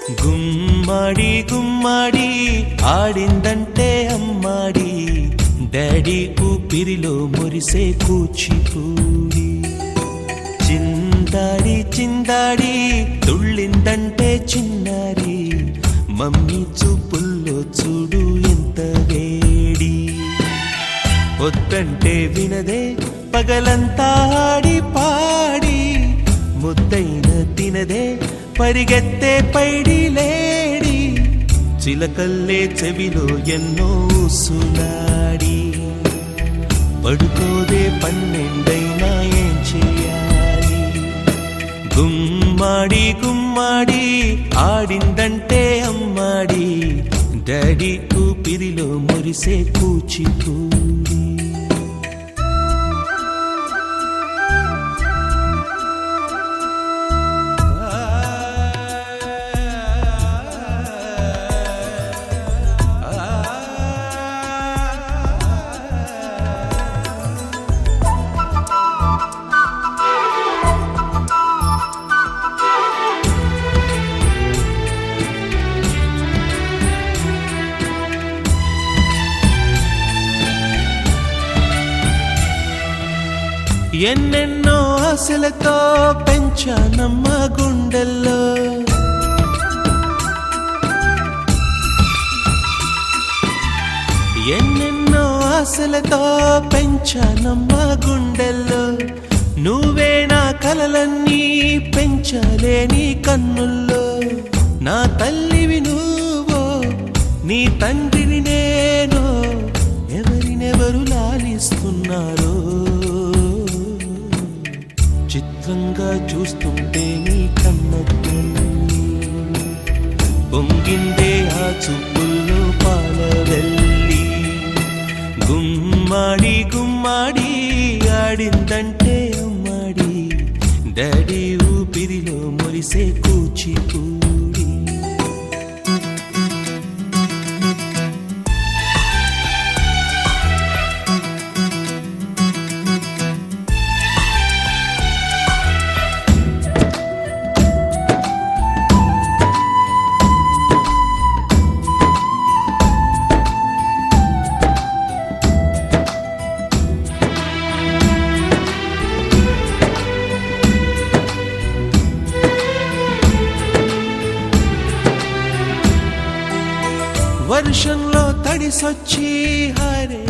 గుమ్మాడి గుమ్మాడి ఆడిందంటే అమ్మాడి, డాడీ ఊపిరిలో మురిసే కూచిపూడి. చిందాడి చిందాడి తుళ్ళిందంటే చిన్నారి, మమ్మీ చూపుల్లో చూడు ఎంత వేడి. వద్దంటే వినదే పగలంతా ఆడి పాడి, ముద్దైన తినదే పరిగెత్తే పైడి లేడి. చిలకల్లే చెవిలో ఎన్నో సులాడి, పడుకోదే పన్నెండైనా ఏం చేయాలి. గుమ్మాడి గుమ్మాడి ఆడిందంటే అమ్మాడి, డాడీ ఊపిరిలో మురిసే కూచిపూడి. ఎన్నెన్నో ఆశలతో పెంచానమ్మ గుండెల్లో, ఎన్నెన్నో ఆశలతో పెంచానమ్మ గుండెల్లో. నువ్వే నా కలలన్నీ పెంచాలే నీ కన్నుల్లో. నా తల్లివి నువ్వో నీ తండ్రిని నేను, ఎవరినెవరు లాలిస్తున్నారో. చిత్రంగా చూస్తుంటే నీ కన్నట్టు పొంగిందే ఆ చూపుల్లో పాలవెల్లి. గుమ్మాడి గుమ్మాడి ఆడిందంటే అమ్మాడి, డాడీ ఊపిరిలో మురిసే కూచిపూడి. వర్షంలో తడిసొచ్చి హరే